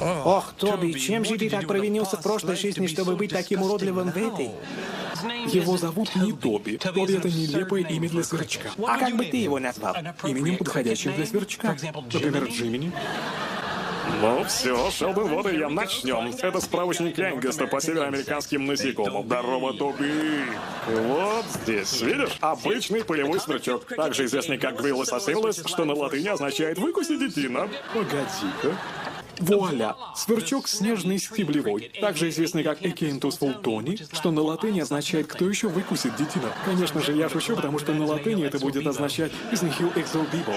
Ох, Тоби, чем же ты так провинился в прошлой жизни, чтобы быть таким уродливым в этой? Его зовут не Тоби. Тоби — это нелепое имя для сверчка. А как бы ты его назвал? Именем, подходящим для сверчка. Например, Джимини. Ну все, Шелдон, вот и я. Начнем. Это справочник Янгеста по североамериканским насекомым. Здорово, Тоби. Вот здесь, видишь? Обычный полевой сверчок. Также известный как Гвиллос осейлос, что на латыни означает «выкуси, детина». Погоди-ка. Вуаля! Сверчок снежный стеблевой, также известный как Экентус фултони, что на латыни означает «кто еще выкусит, детина». Конечно же, я шучу, потому что на латыни это будет означать «is nihil exo vivo».